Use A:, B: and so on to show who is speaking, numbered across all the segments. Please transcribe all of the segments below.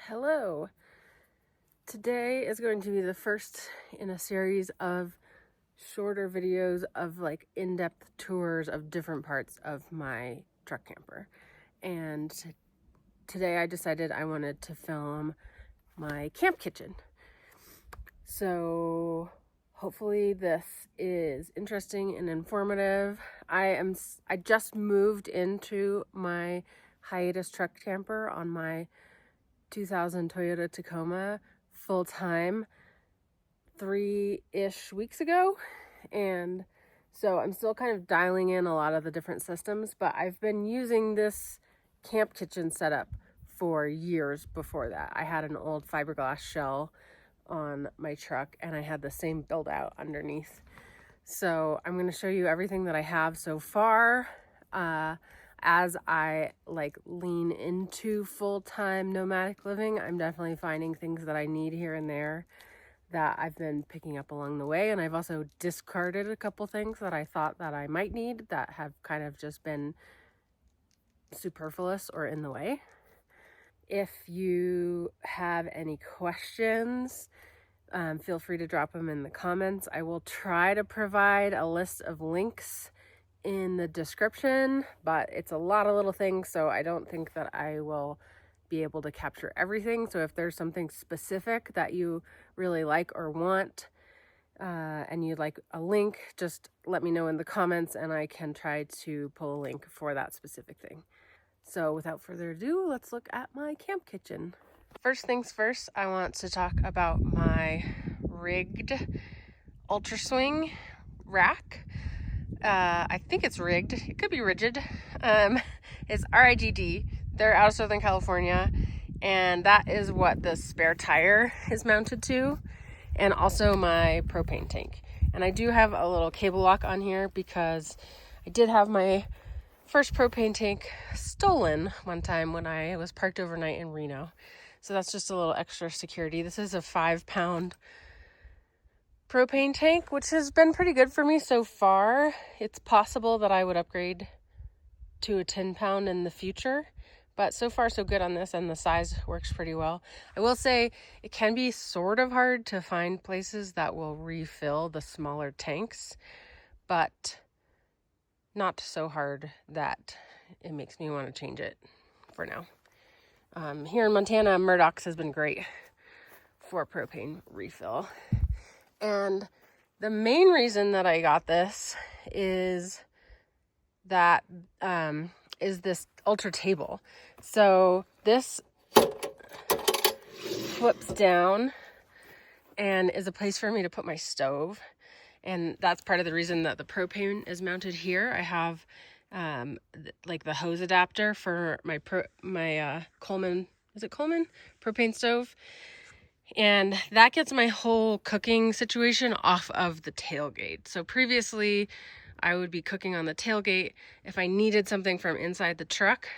A: Hello. Today is going to be the first in a series of shorter videos of like in-depth tours of different parts of my truck camper. And today I decided I wanted to film my camp kitchen. So hopefully this is interesting and informative. I just moved into my hiatus truck camper on my 2000 Toyota Tacoma full-time 3-ish weeks ago, and so I'm still kind of dialing in a lot of the different systems, but I've been using this camp kitchen setup for years before that. I had an old fiberglass shell on my truck and I had the same build out underneath. So I'm going to show you everything that I have so far. As I lean into full-time nomadic living, I'm definitely finding things that I need here and there that I've been picking up along the way. And I've also discarded a couple things that I thought that I might need that have kind of just been superfluous or in the way. If you have any questions, feel free to drop them in the comments. I will try to provide a list of links in the description, but it's a lot of little things, so I don't think that I will be able to capture everything. So if there's something specific that you really like or want, and you'd like a link, just let me know in the comments and I can try to pull a link for that specific thing. So without further ado, let's look at my camp kitchen. First things first, I want to talk about my rigged ultra swing rack. I think it's rigged. It could be rigid. It's RIGD. They're out of Southern California, and that is what the spare tire is mounted to, and also my propane tank. And I do have a little cable lock on here because I did have my first propane tank stolen one time when I was parked overnight in Reno. So that's just a little extra security. This is a 5-pound propane tank, which has been pretty good for me so far. It's possible that I would upgrade to a 10-pound in the future, but so far so good on this, and the size works pretty well. I will say it can be sort of hard to find places that will refill the smaller tanks, but not so hard that it makes me want to change it for now. Here in Montana, Murdoch's has been great for propane refill. And the main reason that I got this is that is this ultra table. So this flips down and is a place for me to put my stove. And that's part of the reason that the propane is mounted here. I have the hose adapter for my Coleman, is it Coleman? Propane stove. And that gets my whole cooking situation off of the tailgate. So previously, I would be cooking on the tailgate. If I needed something from inside the truck,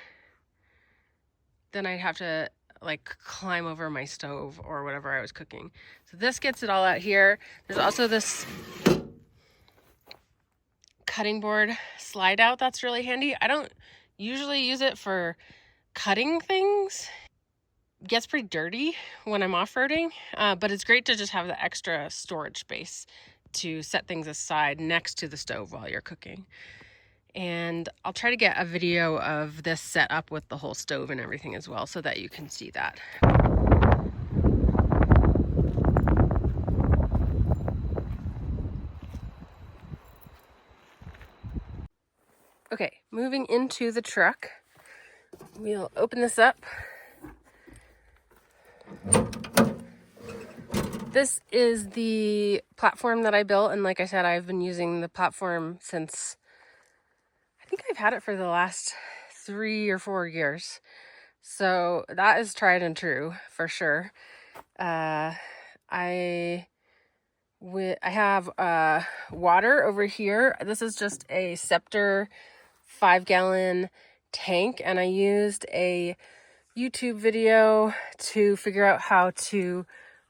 A: then I'd have to climb over my stove or whatever I was cooking. So this gets it all out here. There's also this cutting board slide out that's really handy. I don't usually use it for cutting things. It gets pretty dirty when I'm off-roading, but it's great to just have the extra storage space to set things aside next to the stove while you're cooking. And I'll try to get a video of this set up with the whole stove and everything as well, so that you can see that. Okay, moving into the truck, we'll open this up. This is the platform that I built, and like I said, I've been using the platform since, I think I've had it for the last 3 or 4 years. So that is tried and true for sure. I have water over here. This is just a Scepter 5-gallon tank, and I used a YouTube video to figure out how to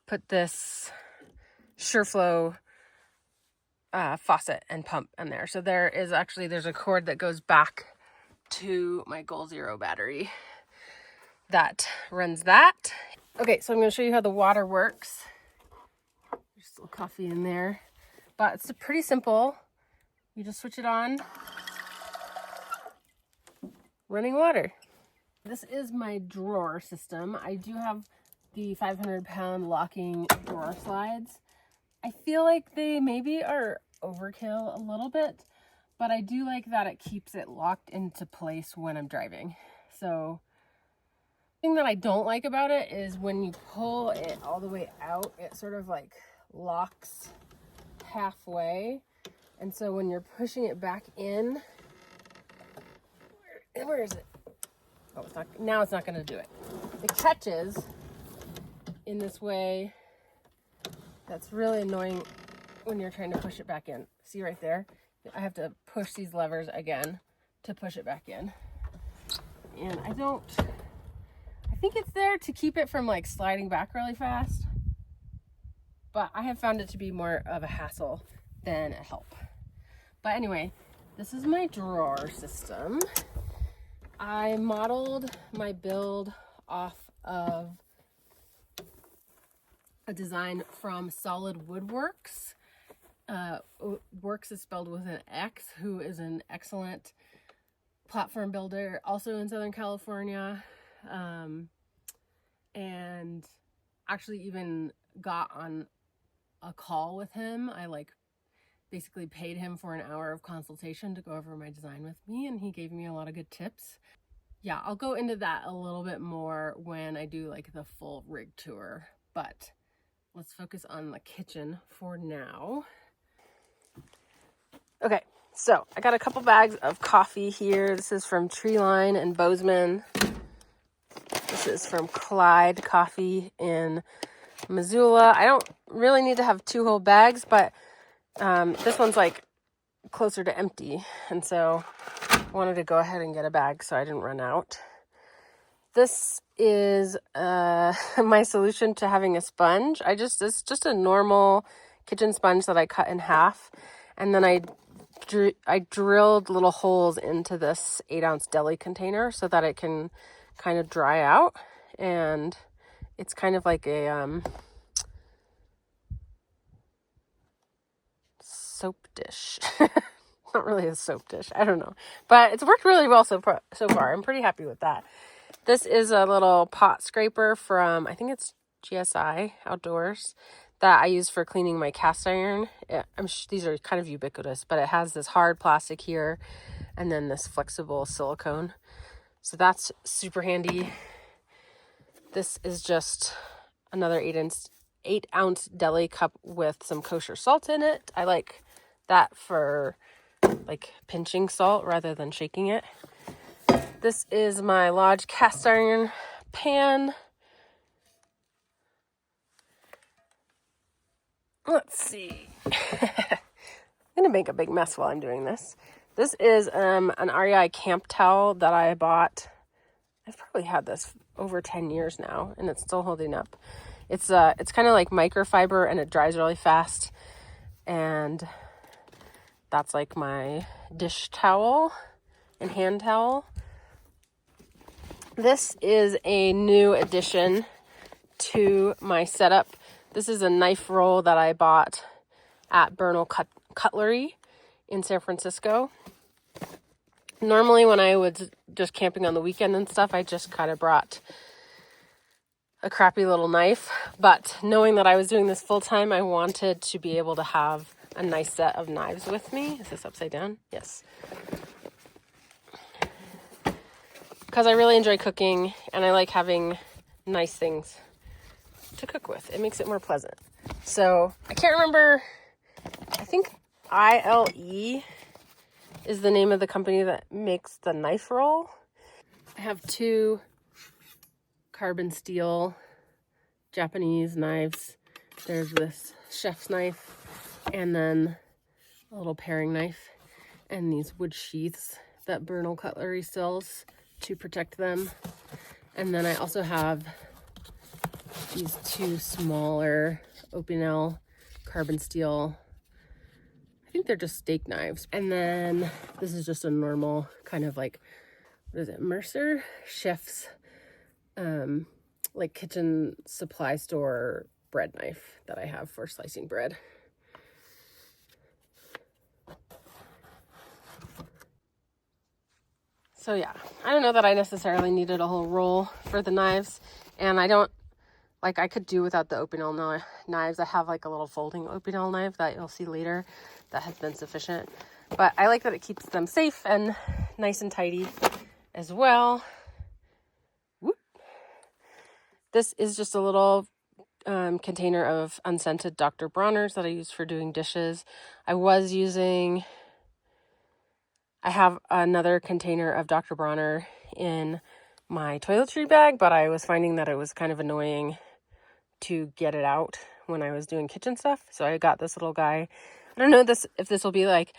A: put this SureFlow faucet and pump in there. So there's a cord that goes back to my Goal Zero battery that runs that. Okay, so I'm going to show you how the water works. There's a little coffee in there, but it's pretty simple. You just switch it on, running water. This is my drawer system. I do have the 500-pound locking drawer slides. I feel like they maybe are overkill a little bit, but I do like that it keeps it locked into place when I'm driving. So the thing that I don't like about it is when you pull it all the way out, it sort of like locks halfway. And so when you're pushing it back in, where is it? Oh, it's not, now it's not going to do it. It catches in this way. That's really annoying when you're trying to push it back in. See right there? I have to push these levers again to push it back in. And I think it's there to keep it from like sliding back really fast. But I have found it to be more of a hassle than a help. But anyway, this is my drawer system. I modeled my build off of a design from Solid Woodworks. Works is spelled with an X, who is an excellent platform builder, also in Southern California, and actually even got on a call with him. I basically paid him for an hour of consultation to go over my design with me, and he gave me a lot of good tips. Yeah, I'll go into that a little bit more when I do like the full rig tour, but let's focus on the kitchen for now. Okay, so I got a couple bags of coffee here. This is from Treeline and Bozeman. This is from Clyde Coffee in Missoula. I don't really need to have 2 whole bags, but this one's like closer to empty, and so I wanted to go ahead and get a bag so I didn't run out. This is my solution to having a sponge. It's just a normal kitchen sponge that I cut in half, and then I drilled little holes into this 8-ounce deli container so that it can kind of dry out, and it's kind of like a soap dish. Not really a soap dish, I don't know, but it's worked really well so far. I'm pretty happy with that. This is a little pot scraper from, I think it's GSI Outdoors, that I use for cleaning my cast iron. These are kind of ubiquitous, but it has this hard plastic here and then this flexible silicone. So that's super handy. This is just another 8-ounce deli cup with some kosher salt in it. I like that for like pinching salt rather than shaking it. This is my Lodge cast iron pan. Let's see. I'm gonna make a big mess while I'm doing this. This is an REI camp towel that I bought. I've probably had this over 10 years now, and it's still holding up. It's kind of like microfiber, and it dries really fast. And that's like my dish towel and hand towel. This is a new addition to my setup. This is a knife roll that I bought at Bernal Cutlery in San Francisco. Normally when I was just camping on the weekend and stuff, I just kind of brought a crappy little knife. But knowing that I was doing this full time, I wanted to be able to have a nice set of knives with me. Is this upside down? Yes. Because I really enjoy cooking, and I like having nice things to cook with. It makes it more pleasant. So I can't remember, I think ILE is the name of the company that makes the knife roll. I have 2 carbon steel Japanese knives. There's this chef's knife and then a little paring knife, and these wood sheaths that Bernal Cutlery sells to protect them. And then I also have these 2 smaller Opinel carbon steel, I think they're just steak knives. And then this is just a normal kind of like, what is it, Mercer chef's like kitchen supply store bread knife that I have for slicing bread. So yeah, I don't know that I necessarily needed a whole roll for the knives, and I don't, like, I could do without the Opinel knives. I have like a little folding Opinel knife that you'll see later that has been sufficient, but I like that it keeps them safe and nice and tidy as well. Whoop. This is just a little container of unscented Dr. Bronner's that I use for doing dishes. I have another container of Dr. Bronner in my toiletry bag, but I was finding that it was kind of annoying to get it out when I was doing kitchen stuff. So I got this little guy. I don't know if this will be like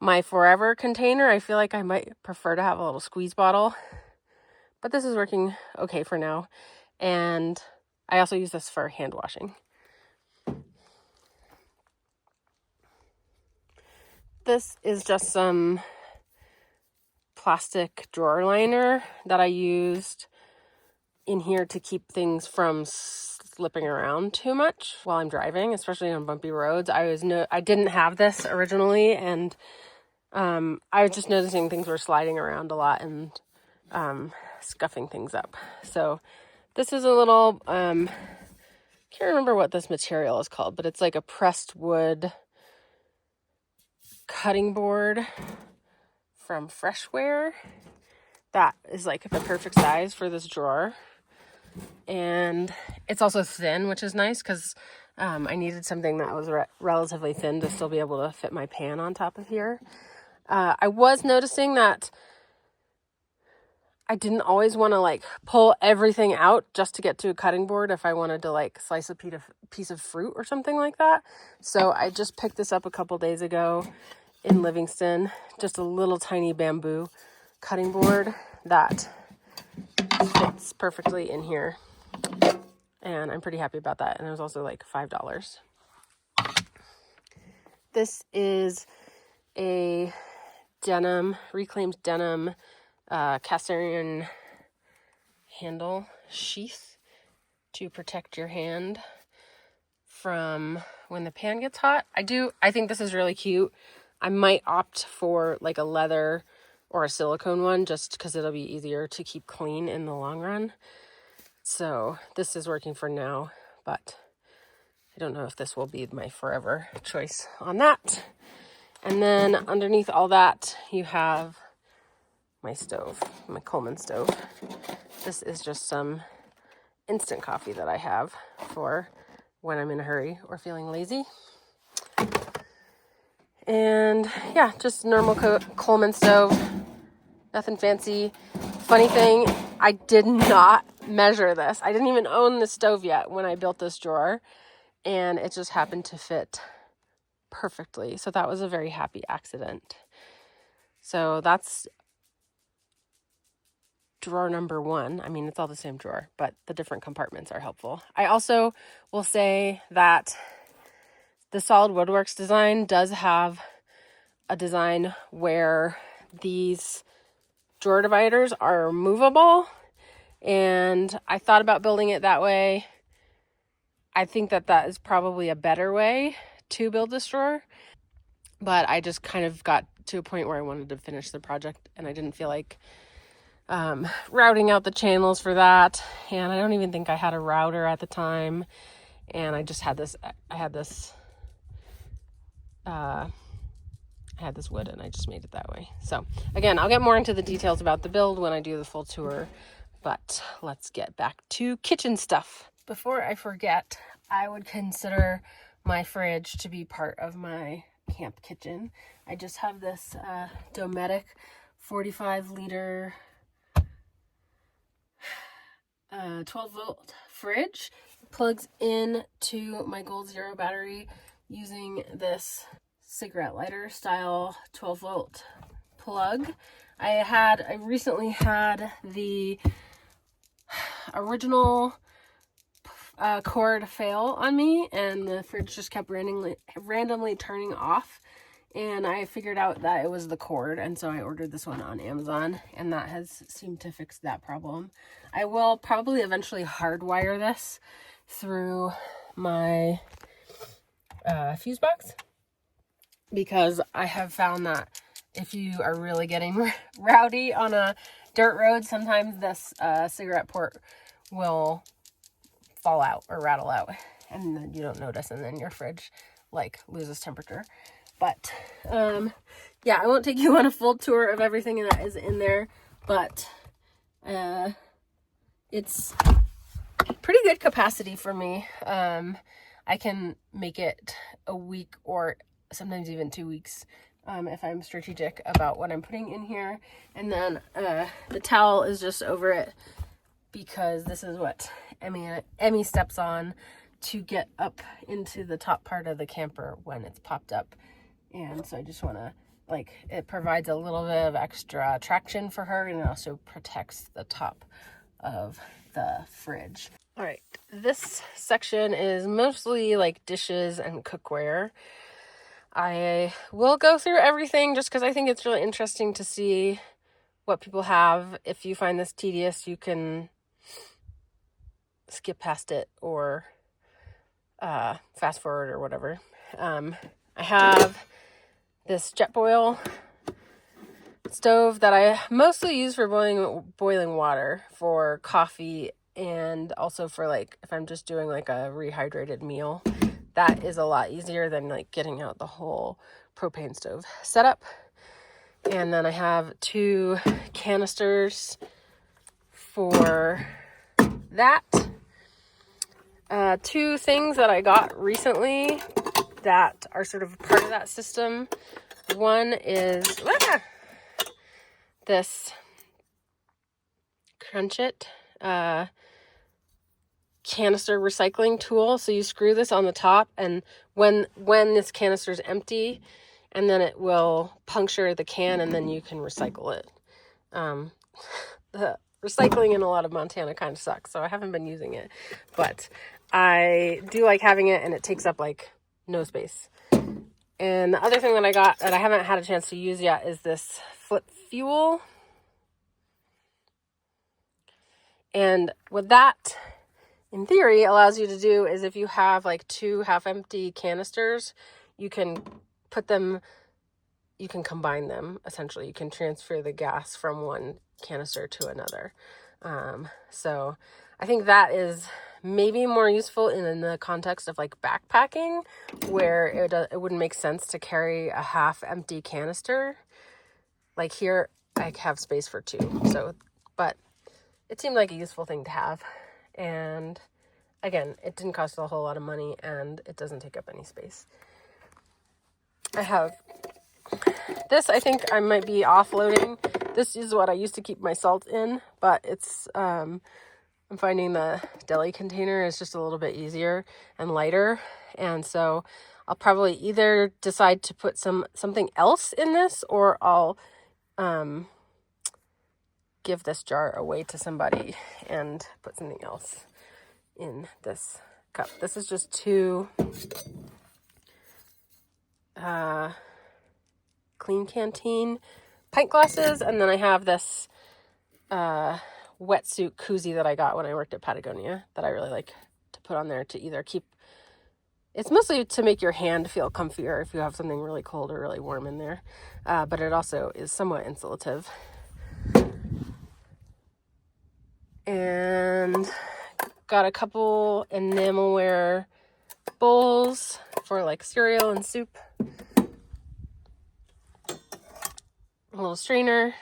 A: my forever container. I feel like I might prefer to have a little squeeze bottle, but this is working okay for now. And I also use this for hand washing. This is just some plastic drawer liner that I used in here to keep things from slipping around too much while I'm driving, especially on bumpy roads. I didn't have this originally, and I was just noticing things were sliding around a lot and scuffing things up. So this is a little can't remember what this material is called, but it's like a pressed wood cutting board from Freshware that is like the perfect size for this drawer. And it's also thin, which is nice because I needed something that was relatively thin to still be able to fit my pan on top of here. I was noticing that I didn't always want to like pull everything out just to get to a cutting board if I wanted to like slice a piece of fruit or something like that. So I just picked this up a couple days ago in Livingston, just a little tiny bamboo cutting board that fits perfectly in here. And I'm pretty happy about that. And it was also like $5. This is a reclaimed denim cast iron handle sheath to protect your hand from when the pan gets hot. I think this is really cute. I might opt for like a leather or a silicone one just because it'll be easier to keep clean in the long run. So this is working for now, but I don't know if this will be my forever choice on that. And then underneath all that, you have my stove, my Coleman stove. This is just some instant coffee that I have for when I'm in a hurry or feeling lazy. And yeah, just normal Coleman stove, nothing fancy. Funny thing, I did not measure this. I didn't even own the stove yet when I built this drawer, and it just happened to fit perfectly. So that was a very happy accident. So that's drawer number 1. I mean, it's all the same drawer, but the different compartments are helpful. I also will say that the Solid Woodworks design does have a design where these drawer dividers are movable, and I thought about building it that way. I think that is probably a better way to build this drawer, but I just kind of got to a point where I wanted to finish the project, and I didn't feel like routing out the channels for that, and I don't even think I had a router at the time, and I just had this wood, and I just made it that way. So again, I'll get more into the details about the build when I do the full tour, but let's get back to kitchen stuff. Before I forget, I would consider my fridge to be part of my camp kitchen. I just have this Dometic 45-liter 12-volt fridge. It plugs in to my Gold Zero battery using this cigarette lighter style 12-volt plug. I recently had the original cord fail on me, and the fridge just kept randomly turning off And I figured out that it was the cord, and so I ordered this one on Amazon, and that has seemed to fix that problem. I will probably eventually hardwire this through my fuse box, because I have found that if you are really getting rowdy on a dirt road, sometimes this cigarette port will fall out or rattle out, and then you don't notice, and then your fridge like loses temperature. But yeah, I won't take you on a full tour of everything that is in there, but it's pretty good capacity for me. I can make it a week or sometimes even 2 weeks if I'm strategic about what I'm putting in here. And then the towel is just over it because this is what Emmy steps on to get up into the top part of the camper when it's popped up. And so I just want to, like, it provides a little bit of extra traction for her, and it also protects the top of the fridge. All right, this section is mostly like dishes and cookware. I will go through everything just because I think it's really interesting to see what people have. If you find this tedious, you can skip past it or fast forward or whatever. I have this Jetboil stove that I mostly use for boiling water for coffee, and also for like if I'm just doing like a rehydrated meal. That is a lot easier than like getting out the whole propane stove setup. And then I have 2 canisters for that. 2 things that I got recently that are sort of part of that system. One is this Crunch It canister recycling tool. So you screw this on the top, and when this canister is empty, and then it will puncture the can, and then you can recycle it. The recycling in a lot of Montana kind of sucks, so I haven't been using it, but I do like having it, and it takes up like no space. And the other thing that I got that I haven't had a chance to use yet is this Flip Fuel. And what that, in theory, allows you to do is if you have like 2 half-empty canisters, you can combine them, essentially. You can transfer the gas from one canister to another. So I think that is maybe more useful in the context of like backpacking, where it wouldn't make sense to carry a half-empty canister. Like here, I have space for 2. So, but it seemed like a useful thing to have. And again, it didn't cost a whole lot of money, and it doesn't take up any space. I have this. I think I might be offloading. This is what I used to keep my salt in, but it's I'm finding the deli container is just a little bit easier and lighter, and so I'll probably either decide to put something else in this, or I'll give this jar away to somebody and put something else in this cup. This is just 2 Clean Canteen pint glasses, and then I have this wetsuit koozie that I got when I worked at Patagonia that I really like to put on there to either keep, it's mostly to make your hand feel comfier if you have something really cold or really warm in there, but it also is somewhat insulative. And got a couple enamelware bowls for like cereal and soup. A little strainer.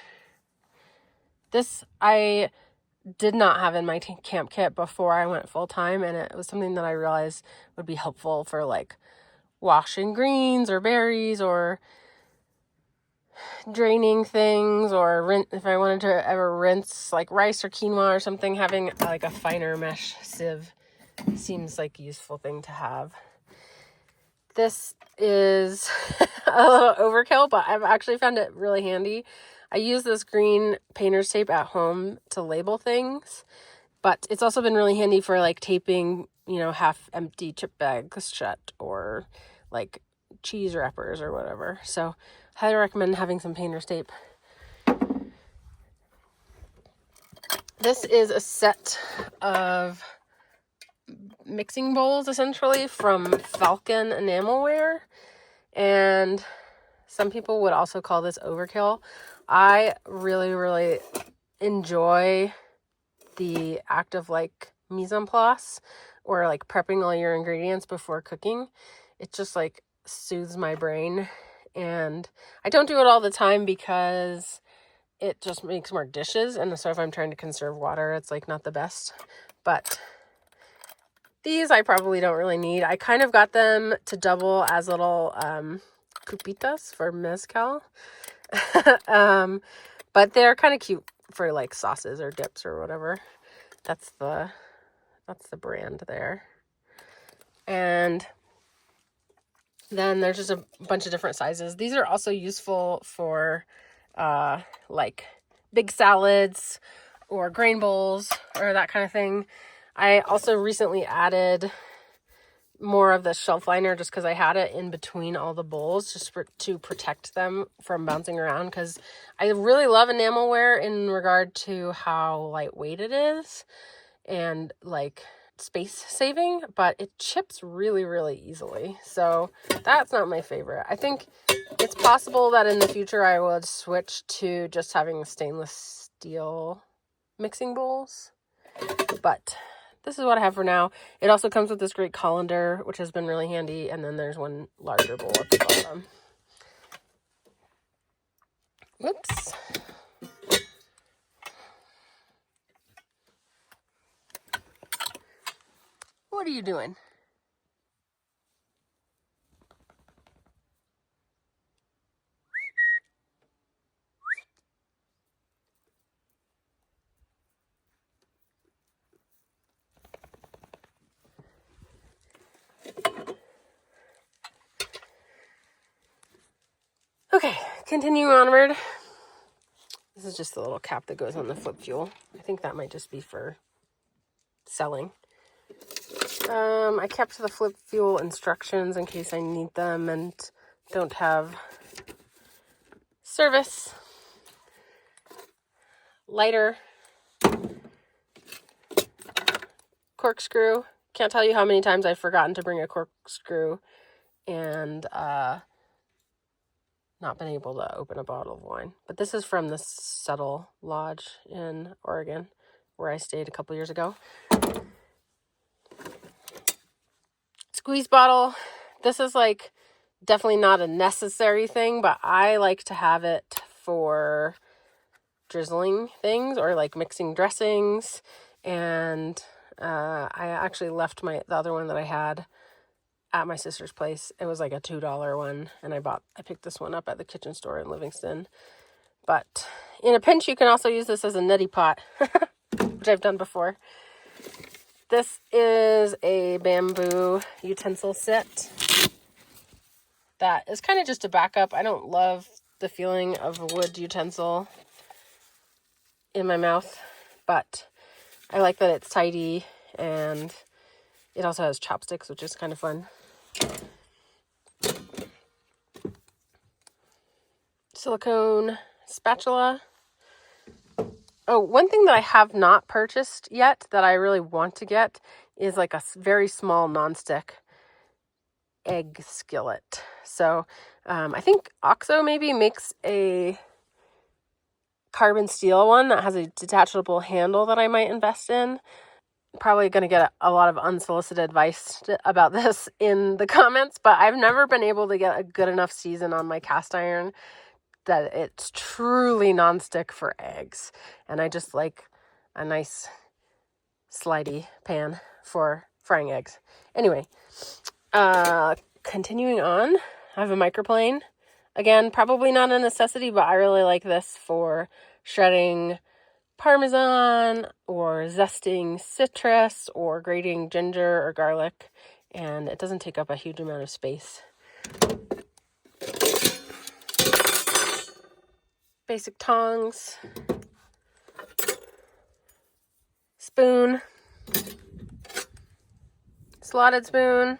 A: This I did not have in my camp kit before I went full time, and it was something that I realized would be helpful for like washing greens or berries or draining things, or if I wanted to ever rinse like rice or quinoa or something, having like a finer mesh sieve seems like a useful thing to have. This is a little overkill, but I've actually found it really handy. I use this green painter's tape at home to label things, but it's also been really handy for like taping, half empty chip bags shut, or like cheese wrappers or whatever. So highly recommend having some painter's tape. This is a set of mixing bowls essentially from Falcon Enamelware, and some people would also call this overkill. I really enjoy the act of like mise en place or like prepping all your ingredients before cooking. It just like soothes my brain, and I don't do it all the time because it just makes more dishes, and so if I'm trying to conserve water, it's like not the best. But these I probably don't really need. I kind of got them to double as little cupitas for mezcal. But they're kind of cute for like sauces or dips or whatever. That's the brand there. And then there's just a bunch of different sizes. These are also useful for like big salads or grain bowls or that kind of thing. I also recently added more of the shelf liner just because I had it in between all the bowls just to protect them from bouncing around, because I really love enamelware in regard to how lightweight it is and like space saving, but it chips really easily. So that's not my favorite. I think it's possible that in the future I would switch to just having stainless steel mixing bowls, but this is what I have for now. It also comes with this great colander, which has been really handy, and then there's one larger bowl at the bottom. Whoops. What are you doing? Okay, continuing onward. This is just the little cap that goes on the flip fuel. I think that might just be for selling. I kept the flip fuel instructions in case I need them and don't have service. Lighter. Corkscrew. Can't tell you how many times I've forgotten to bring a corkscrew and not been able to open a bottle of wine. But this is from the Settle Lodge in Oregon, where I stayed a couple years ago. Squeeze bottle. This is like definitely not a necessary thing, but I like to have it for drizzling things or like mixing dressings. And I actually left the other one that I had at my sister's place. It was like a $2 one, and I picked this one up at the kitchen store in Livingston. But in a pinch, you can also use this as a neti pot, which I've done before. This is a bamboo utensil set that is kind of just a backup. I don't love the feeling of a wood utensil in my mouth, but I like that it's tidy, and it also has chopsticks, which is kind of fun. Silicone spatula. Oh, one thing that I have not purchased yet that I really want to get is like a very small nonstick egg skillet. So I think OXO maybe makes a carbon steel one that has a detachable handle that I might invest in. Probably going to get a lot of unsolicited advice about this in the comments, but I've never been able to get a good enough season on my cast iron that it's truly nonstick for eggs. And I just like a nice slidey pan for frying eggs. Anyway, continuing on, I have a microplane. Again, probably not a necessity, but I really like this for shredding Parmesan or zesting citrus or grating ginger or garlic, and it doesn't take up a huge amount of space. Basic tongs, spoon, slotted spoon,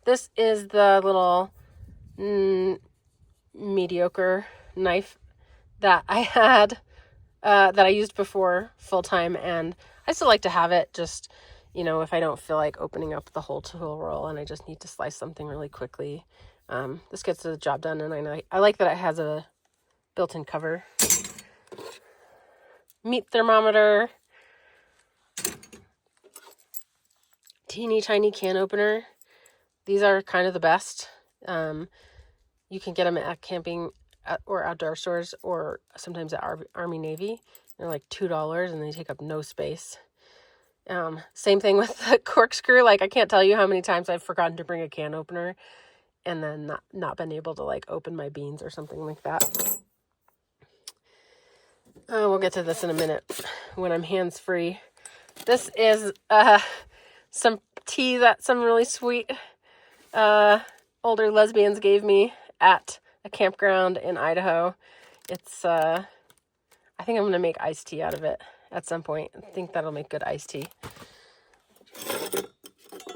A: This is the little mediocre knife that I had, that I used before full-time, and I still like to have it just, you know, if I don't feel like opening up the whole tool roll and I just need to slice something really quickly. This gets the job done, and I like that it has a built-in cover. Meat thermometer. Teeny tiny can opener. These are kind of the best. You can get them at camping or outdoor stores, or sometimes at Army Navy. They're like $2 and they take up no space. Same thing with the corkscrew. Like, I can't tell you how many times I've forgotten to bring a can opener and then not been able to like open my beans or something like that. We'll get to this in a minute when I'm hands-free. This is some tea that some really sweet older lesbians gave me at a campground in Idaho. It's I think I'm gonna make iced tea out of it at some point. I think that'll make good iced tea.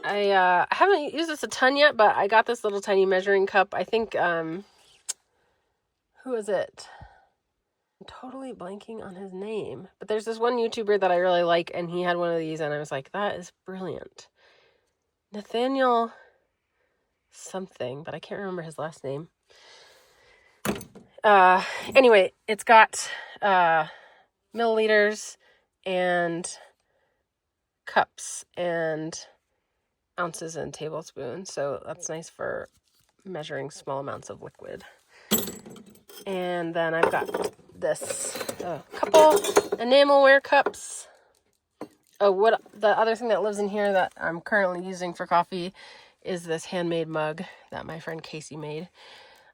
A: I haven't used this a ton yet, but I got this little tiny measuring cup. I think who is it? I'm totally blanking on his name, but there's this one YouTuber that I really like, and he had one of these, and I was like, that is brilliant. Nathaniel something, but I can't remember his last name. Anyway, it's got milliliters and cups and ounces and tablespoons, so that's nice for measuring small amounts of liquid. And then I've got this couple enamelware cups. Oh, what the other thing that lives in here that I'm currently using for coffee is this handmade mug that my friend Casey made.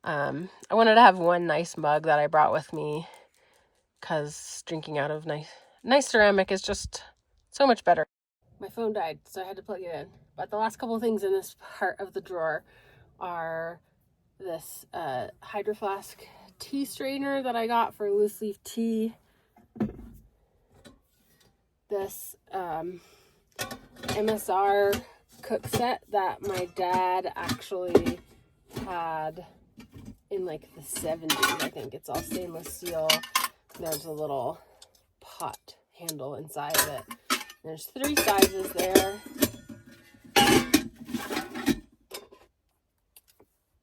A: I wanted to have one nice mug that I brought with me because drinking out of nice ceramic is just so much better. My phone died, so I had to plug it in. But the last couple of things in this part of the drawer are this Hydro Flask tea strainer that I got for loose leaf tea. This MSR cook set that my dad actually had in like the 70s, I think. It's all stainless steel. There's a little pot handle inside of it. There's 3 sizes there.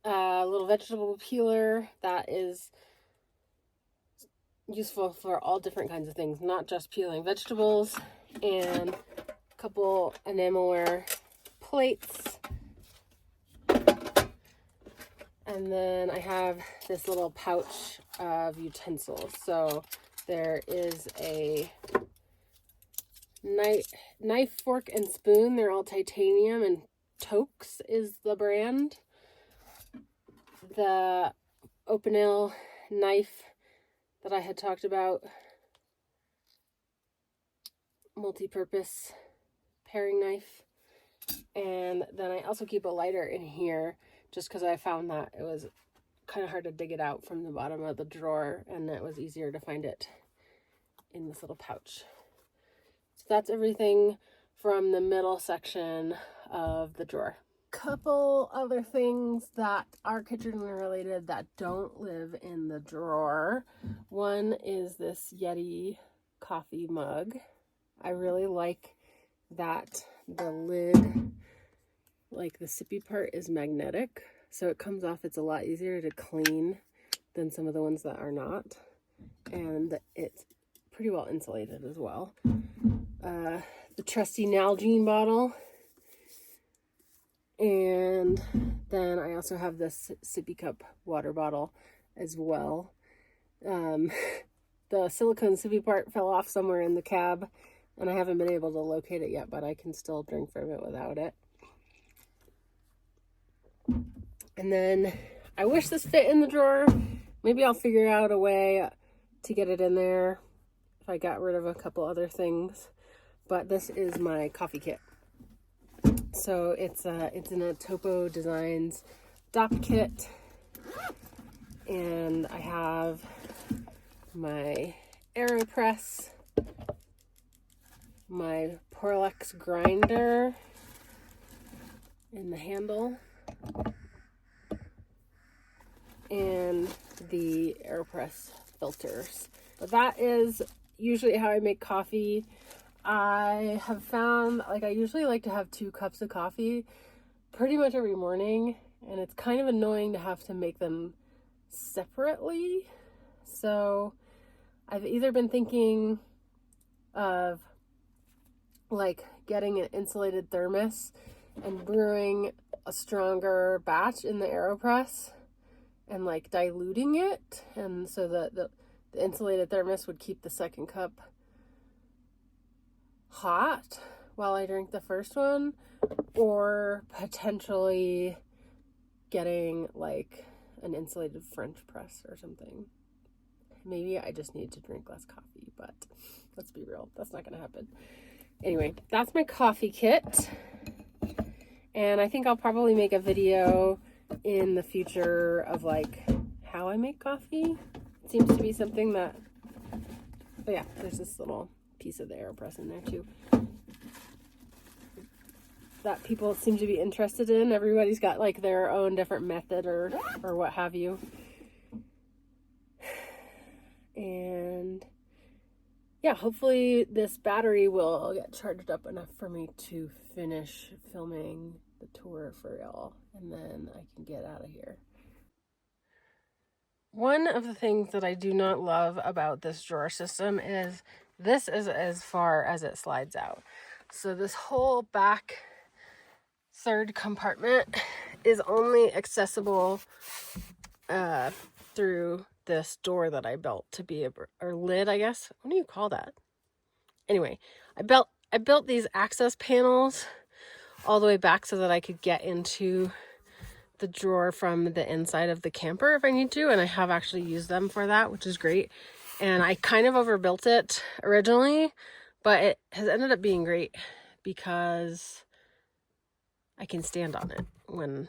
A: A little vegetable peeler that is useful for all different kinds of things, not just peeling vegetables, and a couple enamelware plates. And then I have this little pouch of utensils. So there is a knife, fork, and spoon. They're all titanium, and Tokes is the brand. The Opinel knife that I had talked about, multi-purpose paring knife. And then I also keep a lighter in here just because I found that it was kind of hard to dig it out from the bottom of the drawer, and it was easier to find it in this little pouch. So that's everything from the middle section of the drawer. Couple other things that are kitchen related that don't live in the drawer. One is this Yeti coffee mug. I really like that the lid, like the sippy part, is magnetic, so it comes off. It's a lot easier to clean than some of the ones that are not, and it's pretty well insulated as well. The trusty Nalgene bottle. And then I also have this sippy cup water bottle as well. The silicone sippy part fell off somewhere in the cab, and I haven't been able to locate it yet, but I can still drink from it without it. And then I wish this fit in the drawer. Maybe I'll figure out a way to get it in there if I got rid of a couple other things. But this is my coffee kit. So it's in a Topo Designs DOP kit, and I have my AeroPress, my Porlex grinder in the handle, and the AeroPress filters. But that is usually how I make coffee. I have found, like, I usually like to have 2 cups of coffee pretty much every morning, and it's kind of annoying to have to make them separately. So I've either been thinking of like getting an insulated thermos and brewing a stronger batch in the AeroPress and like diluting it, and so the insulated thermos would keep the second cup hot while I drink the first one, or potentially getting like an insulated French press or something. Maybe I just need to drink less coffee, but let's be real, that's not gonna happen. Anyway, that's my coffee kit, and I think I'll probably make a video in the future of like how I make coffee. It seems to be something that, oh yeah, there's this little piece of the AeroPress in there too that people seem to be interested in. Everybody's got like their own different method or what have you. And yeah, hopefully this battery will get charged up enough for me to finish filming the tour for y'all, and then I can get out of here. One of the things that I do not love about this drawer system is this is as far as it slides out. So this whole back third compartment is only accessible through this door that I built to be or lid, I guess. What do you call that? Anyway, I built these access panels all the way back so that I could get into the drawer from the inside of the camper if I need to, and I have actually used them for that, which is great. And I kind of overbuilt it originally, but it has ended up being great because I can stand on it when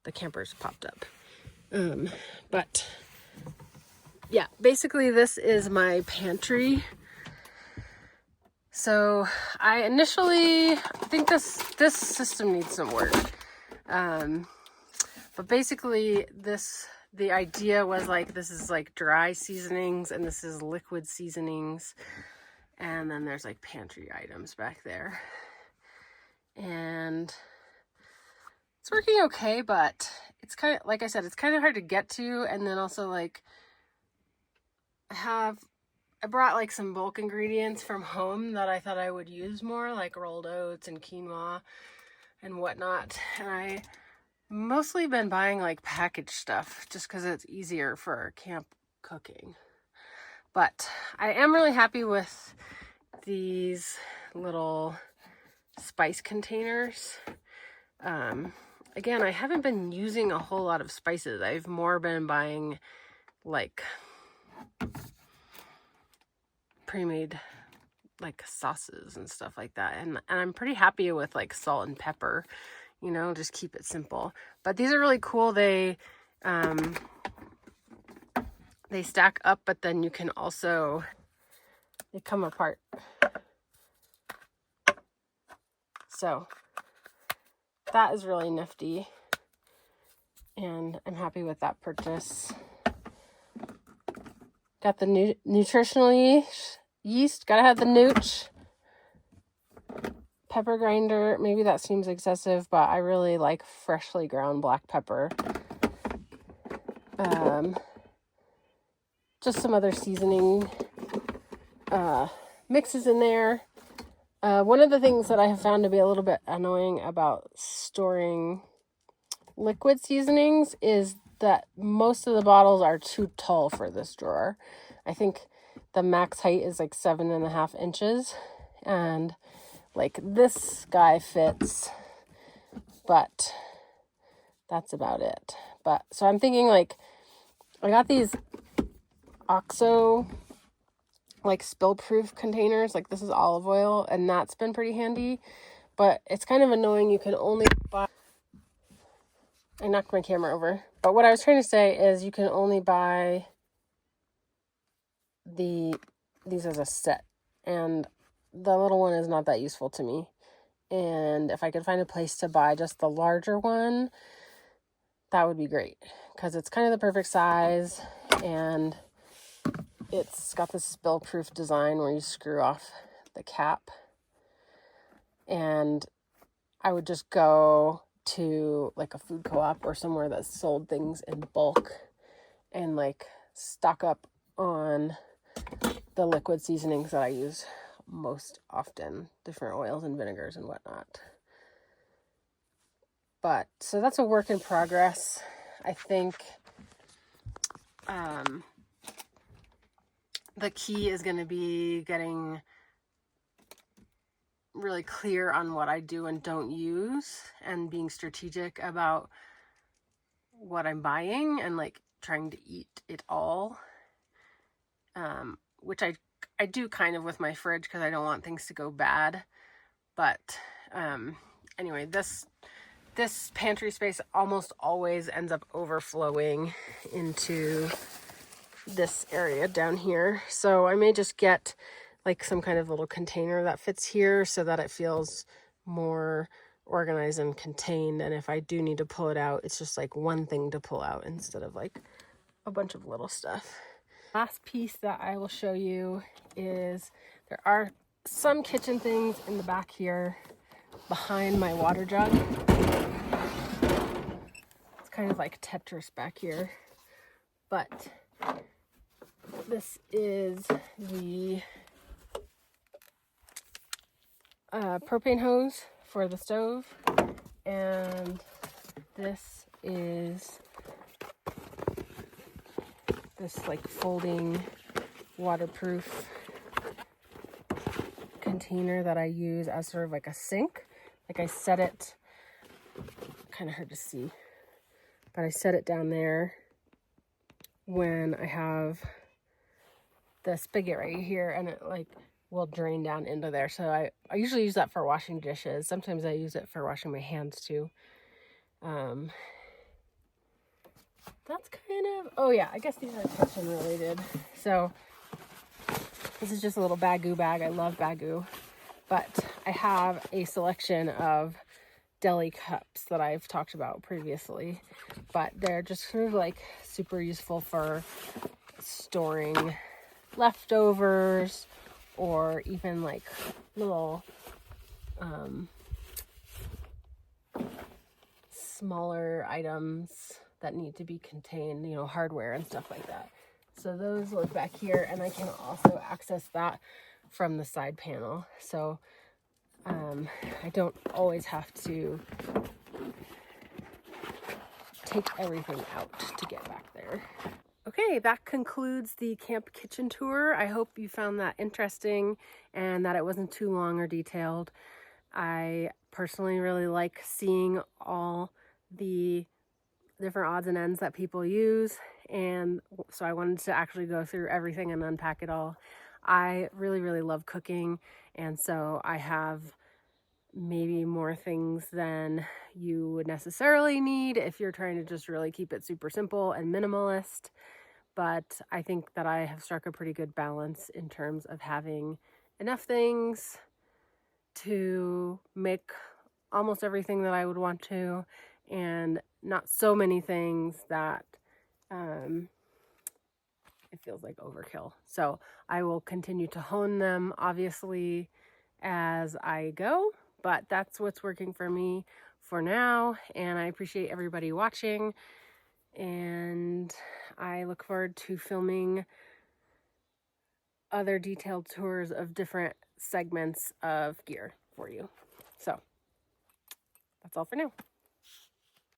A: the camper's popped up. But yeah, basically this is my pantry. So I initially think this system needs some work. But basically the idea was like, this is like dry seasonings and this is liquid seasonings. And then there's like pantry items back there. And it's working okay, but it's kind of, like I said, it's kind of hard to get to. And then also like I brought like some bulk ingredients from home that I thought I would use more, like rolled oats and quinoa and whatnot. And I mostly been buying like packaged stuff just because it's easier for camp cooking. But I am really happy with these little spice containers. Again, I haven't been using a whole lot of spices. I've more been buying like pre-made like sauces and stuff like that. And I'm pretty happy with like salt and pepper, you know, just keep it simple. But these are really cool. They stack up, but then you can also, they come apart. So that is really nifty, and I'm happy with that purchase. Got the nutritional yeast. Gotta have the nooch. Pepper grinder. Maybe that seems excessive, but I really like freshly ground black pepper. Just some other seasoning mixes in there. One of the things that I have found to be a little bit annoying about storing liquid seasonings is that most of the bottles are too tall for this drawer. I think the max height is like 7.5 inches, and like this guy fits, but that's about it. But so I'm thinking like, I got these OXO like spill-proof containers, like this is olive oil, and that's been pretty handy. But it's kind of annoying, you can only buy, I knocked my camera over, but what I was trying to say is you can only buy these as a set, and the little one is not that useful to me. And if I could find a place to buy just the larger one, that would be great, because it's kind of the perfect size, and it's got this spill-proof design where you screw off the cap. And I would just go to like a food co-op or somewhere that sold things in bulk and like stock up on the liquid seasonings that I use most often, different oils and vinegars and whatnot. But so that's a work in progress. I think the key is going to be getting really clear on what I do and don't use, and being strategic about what I'm buying, and like trying to eat it all, which I do kind of with my fridge, because I don't want things to go bad. But anyway, this pantry space almost always ends up overflowing into this area down here. So I may just get like some kind of little container that fits here so that it feels more organized and contained. And if I do need to pull it out, it's just like one thing to pull out instead of like a bunch of little stuff. Last piece that I will show you is there are some kitchen things in the back here behind my water jug. It's kind of like Tetris back here, but this is the propane hose for the stove, and this is this like folding waterproof container that I use as sort of like a sink. Like I set it, kind of hard to see, but I set it down there when I have the spigot right here, and it like will drain down into there. So I usually use that for washing dishes. Sometimes I use it for washing my hands too. That's kind of, oh yeah, I guess these are kitchen related. So this is just a little Baggu bag. I love Baggu, but I have a selection of deli cups that I've talked about previously, but they're just sort of like super useful for storing leftovers, or even like little smaller items that need to be contained, you know, hardware and stuff like that. So those live back here, and I can also access that from the side panel. So I don't always have to take everything out to get back there. Okay, that concludes the camp kitchen tour. I hope you found that interesting and that it wasn't too long or detailed. I personally really like seeing all the different odds and ends that people use, and so I wanted to actually go through everything and unpack it all. I really love cooking, and so I have maybe more things than you would necessarily need if you're trying to just really keep it super simple and minimalist. But I think that I have struck a pretty good balance in terms of having enough things to make almost everything that I would want to, and not so many things that it feels like overkill. So I will continue to hone them, obviously, as I go, but that's what's working for me for now, and I appreciate everybody watching, and I look forward to filming other detailed tours of different segments of gear for you. So that's all for now.